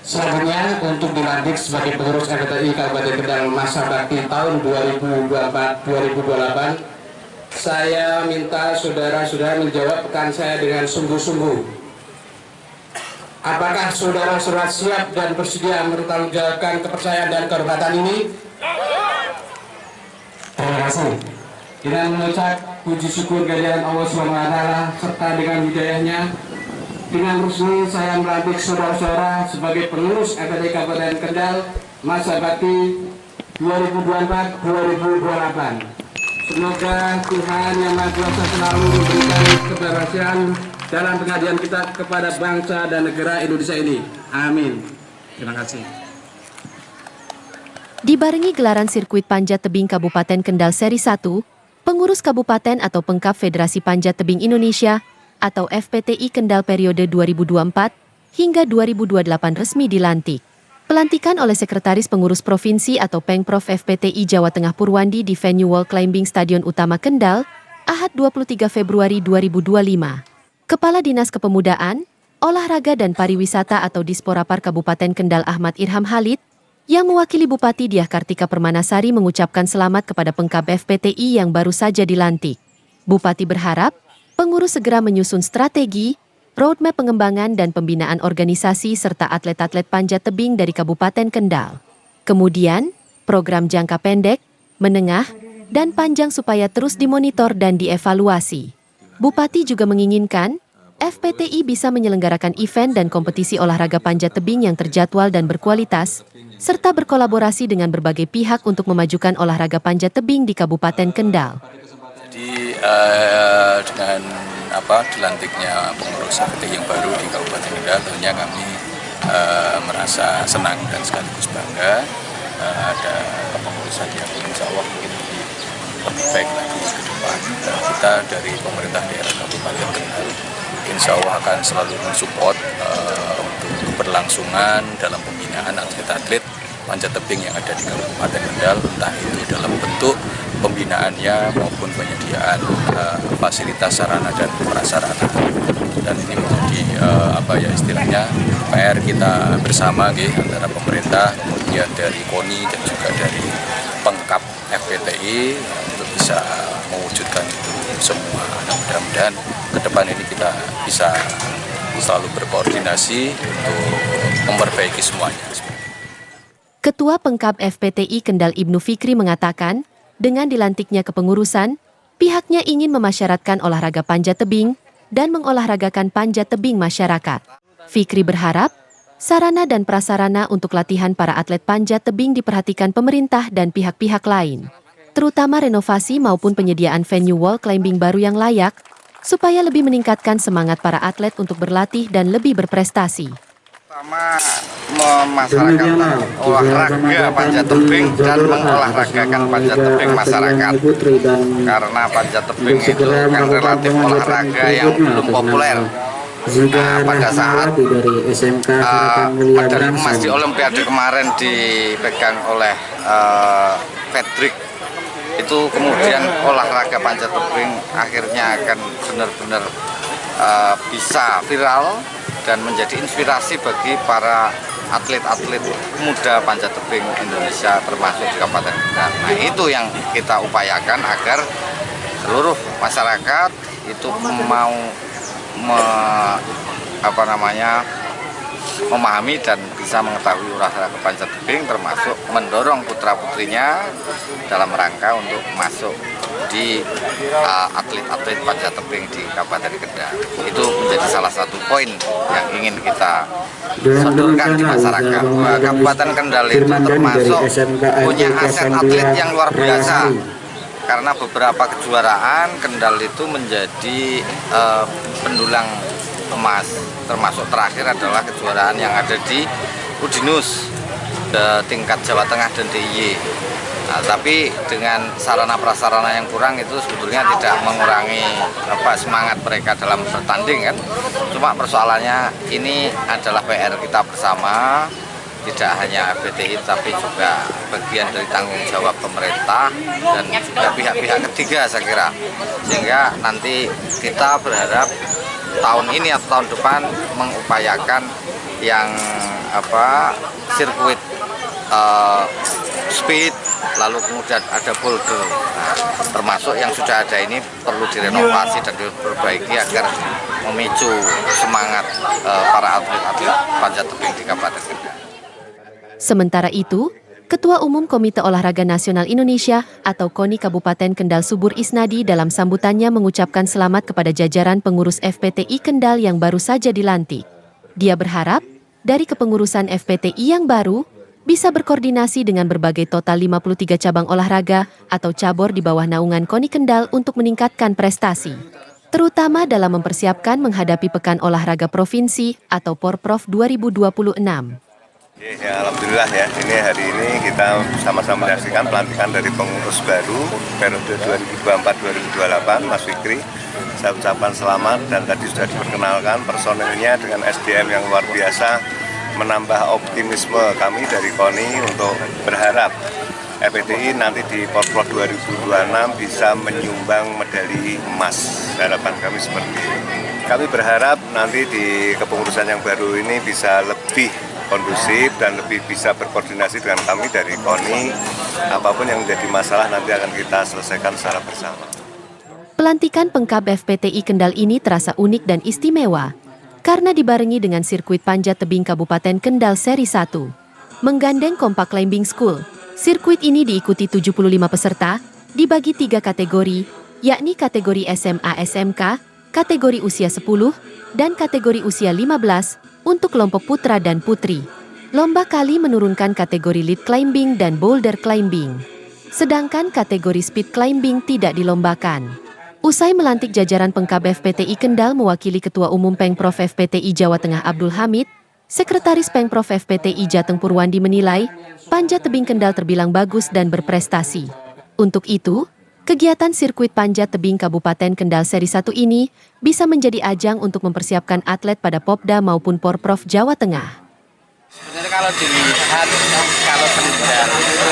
Selanjutnya untuk dilantik sebagai pengurus FPTI Kabupaten Kendal masa bakti tahun 2024-2028, saya minta saudara-saudara menjawab pekan saya dengan sungguh-sungguh. Apakah saudara-saudara siap dan bersedia mempertanggungjawabkan kepercayaan dan kehormatan ini? Terima kasih. Dengan mengucap puji syukur kehadiran Allah SWT serta dengan hidayahnya, dengan resmi saya melantik saudara-saudara sebagai pengurus FPTI Kabupaten Kendal masa bakti 2024-2028. Semoga Tuhan Yang Maha Kuasa selalu memberikan keberhasilan dalam pengabdian kita kepada bangsa dan negara Indonesia ini. Amin. Terima kasih. Dibarengi gelaran sirkuit Panjat Tebing Kabupaten Kendal Seri 1, pengurus Kabupaten atau Pengkap Federasi Panjat Tebing Indonesia atau FPTI Kendal periode 2024 hingga 2028 resmi dilantik. Pelantikan oleh Sekretaris Pengurus Provinsi atau Pengprov FPTI Jawa Tengah Purwandi di venue Wall Climbing Stadion Utama Kendal, Ahad 23 Februari 2025. Kepala Dinas Kepemudaan, Olahraga dan Pariwisata atau Disporapar Kabupaten Kendal Ahmad Irham Halid, yang mewakili Bupati Diah Kartika Permanasari mengucapkan selamat kepada Pengkap FPTI yang baru saja dilantik. Bupati berharap, pengurus segera menyusun strategi, roadmap pengembangan dan pembinaan organisasi serta atlet-atlet panjat tebing dari Kabupaten Kendal. Kemudian, program jangka pendek, menengah, dan panjang supaya terus dimonitor dan dievaluasi. Bupati juga menginginkan, FPTI bisa menyelenggarakan event dan kompetisi olahraga panjat tebing yang terjadwal dan berkualitas, serta berkolaborasi dengan berbagai pihak untuk memajukan olahraga panjat tebing di Kabupaten Kendal. Jadi dengan dilantiknya pengurus FPTI yang baru di Kabupaten Kendal, tentunya kami merasa senang dan sekaligus bangga ada kepengurusan yang insya Allah mungkin lebih baik lagi ke depan. Kita dari pemerintah daerah Kabupaten Kendal insya Allah akan selalu mensupport untuk keberlangsungan dalam pembinaan atlet-atlet panjat tebing yang ada di Kabupaten Kendal, entah itu dalam bentuk pembinaannya maupun penyediaan fasilitas sarana dan prasarana. Dan ini menjadi istilahnya PR kita bersama antara pemerintah, kemudian dari KONI dan juga dari Pengkap FPTI untuk bisa mewujudkan itu semua. Mudah-mudahan ke depan ini kita bisa selalu berkoordinasi untuk memperbaiki semuanya. Ketua Pengkap FPTI Kendal Ibnu Fikri mengatakan, dengan dilantiknya kepengurusan, pihaknya ingin memasyaratkan olahraga panjat tebing dan mengolahragakan panjat tebing masyarakat. Fikri berharap, sarana dan prasarana untuk latihan para atlet panjat tebing diperhatikan pemerintah dan pihak-pihak lain, terutama renovasi maupun penyediaan venue wall climbing baru yang layak, supaya lebih meningkatkan semangat para atlet untuk berlatih dan lebih berprestasi. Pertama, memasyarakatkan olahraga panjat tebing dan mengolahragakan panjat tebing masyarakat. Karena panjat tebing itu kan relatif olahraga yang belum populer. Nah, pada saat medali emas di Olimpiade kemarin dipegang oleh Patrick, itu kemudian olahraga panjat tebing akhirnya akan benar-benar bisa viral dan menjadi inspirasi bagi para atlet-atlet muda panjat tebing Indonesia termasuk di Kabupaten Kendal. Nah, itu yang kita upayakan agar seluruh masyarakat itu mau memahami dan bisa mengetahui olahraga panjat tebing, termasuk mendorong putra-putrinya dalam rangka untuk masuk di atlet-atlet panjat tebing di Kabupaten Kendal. Itu menjadi salah satu poin yang ingin kita sodorkan di masyarakat. Kabupaten Kendal itu termasuk punya aset atlet yang luar biasa. Karena beberapa kejuaraan Kendal itu menjadi pendulang emas, termasuk terakhir adalah kejuaraan yang ada di Udinus tingkat Jawa Tengah dan DIY. Nah, tapi dengan sarana prasarana yang kurang itu sebetulnya tidak mengurangi semangat mereka dalam bertanding kan. Cuma persoalannya ini adalah PR kita bersama, tidak hanya FPTI tapi juga bagian dari tanggung jawab pemerintah dan juga pihak-pihak ketiga saya kira. Sehingga nanti kita berharap tahun ini atau tahun depan mengupayakan yang sirkuit speed, lalu kemudian ada boulder. Nah, termasuk yang sudah ada ini perlu direnovasi dan diperbaiki agar memicu semangat para atlet-atlet panjat tebing di Kabupaten Kendal. Sementara itu, Ketua Umum Komite Olahraga Nasional Indonesia atau KONI Kabupaten Kendal Subur Isnadi dalam sambutannya mengucapkan selamat kepada jajaran pengurus FPTI Kendal yang baru saja dilantik. Dia berharap dari kepengurusan FPTI yang baru bisa berkoordinasi dengan berbagai total 53 cabang olahraga atau cabur di bawah naungan KONI Kendal untuk meningkatkan prestasi, terutama dalam mempersiapkan menghadapi Pekan Olahraga Provinsi atau Porprov 2026. Ya, alhamdulillah ya, hari ini kita sama-sama menyaksikan pelantikan dari pengurus baru periode 2024-2028, Mas Fikri. Saya ucapkan selamat dan tadi sudah diperkenalkan personelnya dengan SDM yang luar biasa, menambah optimisme kami dari KONI untuk berharap FPTI nanti di Porprov 2026 bisa menyumbang medali emas. Harapan kami seperti ini. Kami berharap nanti di kepengurusan yang baru ini bisa lebih kondusif dan lebih bisa berkoordinasi dengan kami dari KONI. Apapun yang menjadi masalah nanti akan kita selesaikan secara bersama. Pelantikan Pengkab FPTI Kendal ini terasa unik dan istimewa karena dibarengi dengan sirkuit panjat tebing Kabupaten Kendal seri 1. Menggandeng Kompak Climbing School, sirkuit ini diikuti 75 peserta, dibagi 3 kategori, yakni kategori SMA-SMK, kategori usia 10, dan kategori usia 15, untuk kelompok putra dan putri. Lomba kali menurunkan kategori lead climbing dan boulder climbing. Sedangkan kategori speed climbing tidak dilombakan. Usai melantik jajaran Pengkab FPTI Kendal mewakili Ketua Umum Pengprov FPTI Jawa Tengah Abdul Hamid, Sekretaris Pengprov FPTI Jateng Purwandi menilai, panjat tebing Kendal terbilang bagus dan berprestasi. Untuk itu, kegiatan sirkuit panjat tebing Kabupaten Kendal seri 1 ini bisa menjadi ajang untuk mempersiapkan atlet pada Popda maupun Porprov Jawa Tengah. Sebenarnya kalau dilihat, kalau Kendal itu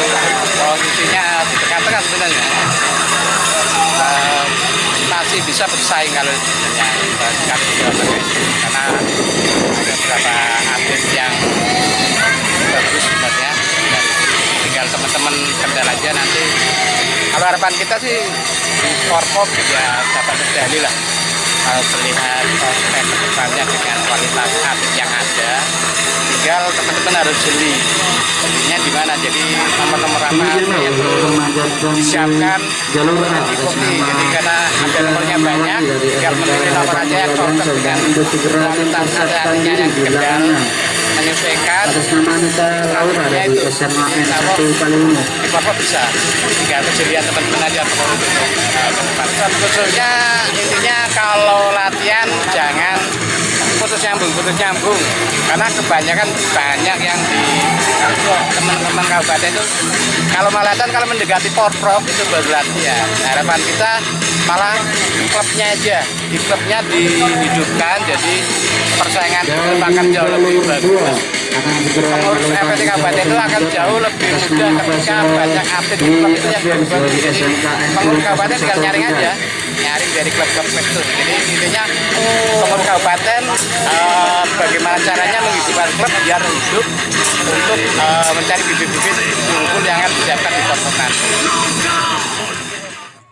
posisinya di tengah-tengah sebenarnya. Masih bisa bersaing kalau sebenarnya karena ada beberapa atlet yang bagus sebenarnya. Tinggal teman-teman Kendal aja nanti. Kalau harapan kita sih di Porprov ya dapat medali lah. Kalau melihat prospek kedepannya dengan kualitas atlet yang ada, tinggal teman-teman harus jeli. Jelinya di mana? Jadi nomor-nomor apa yang disiapkan diikuti. Jadi karena ada nomornya banyak, tinggal memilih nomor aja yang cocok dengan kualitas atletnya yang di Kendal, menyesuaikan. Selanjutnya itu di Porprov bisa. Tinggal kejelian teman-teman aja untuk khususnya intinya kalau latihan jangan putus nyambung karena kebanyakan banyak yang di teman-teman kabupaten itu kalau latihan kalau mendekati Porprov itu baru latihan. Harapan kita malah klubnya aja, di klubnya dihidupkan jadi persaingan akan jauh lebih bagus. Pengurus FPTI Kabupaten itu akan jauh lebih mudah ketika banyak atlet di klub itu yang bagus. Jadi pengurus kabupaten tinggal nyaring aja, nyaring dari klub-klub itu. Jadi intinya pengurus kabupaten bagaimana caranya menghidupkan klub biar hidup untuk mencari bibit-bibit unggul yang akan disiapkan di Porprov nanti.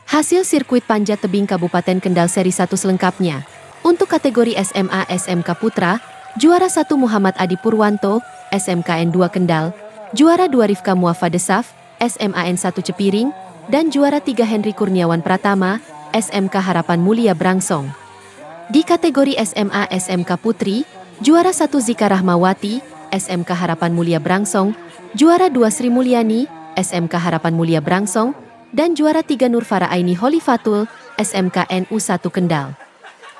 Hasil sirkuit panjat tebing Kabupaten Kendal seri 1 selengkapnya. Untuk kategori SMA SMK Putra, juara 1 Muhammad Adi Purwanto, SMKN 2 Kendal, juara 2 Rifka Muafadesaf, SMAN 1 Cepiring, dan juara 3 Henry Kurniawan Pratama, SMK Harapan Mulia Brangsong. Di kategori SMA SMK Putri, juara 1 Zika Rahmawati, SMK Harapan Mulia Brangsong, juara 2 Sri Mulyani, SMK Harapan Mulia Brangsong, dan juara 3 Nurfara Aini Holifatul, SMK NU 1 Kendal.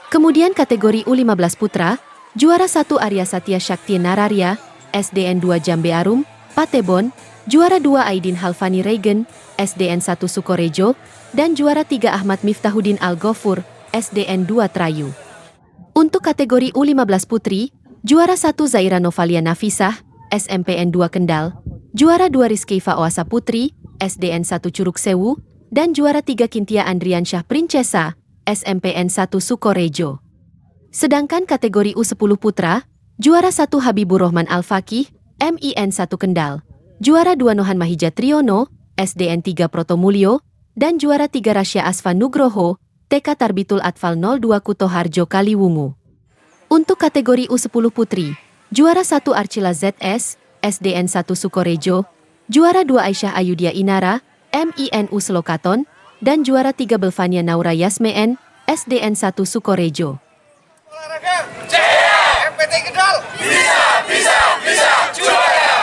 Kemudian kategori U15 Putra, juara 1 Arya Satya Shakti Nararia, SDN 2 Jambe Arum, Patebon, juara 2 Aidin Halfani Regen, SDN 1 Sukorejo, dan juara 3 Ahmad Miftahuddin Al-Ghafur, SDN 2 Trayu. Untuk kategori U15 Putri, juara 1 Zaira Novalia Nafisah, SMPN 2 Kendal, juara 2 Rizky Faoasa Putri, SDN 1 Curug Sewu, dan juara 3 Kintia Andriansyah Princesa, SMPN 1 Sukorejo. Sedangkan kategori U10 Putra, Juara 1 Habibur Rahman Al-Fakih, MIN 1 Kendal. Juara 2 Nohan Mahijat Triyono, SDN 3 Protomulyo, dan juara 3 Rasya Asfa Nugroho, TK Tarbitul Atfal 02 Kutoharjo Kaliwungu. Untuk kategori U10 Putri, juara 1 Archila ZS, SDN 1 Sukorejo, juara 2 Aisyah Ayudia Inara, MINU Selokaton, dan juara 3 Belvania Naura Yasmeen, SDN 1 Sukorejo. Olahraga, jaya! MPT Kendal, bisa, juara!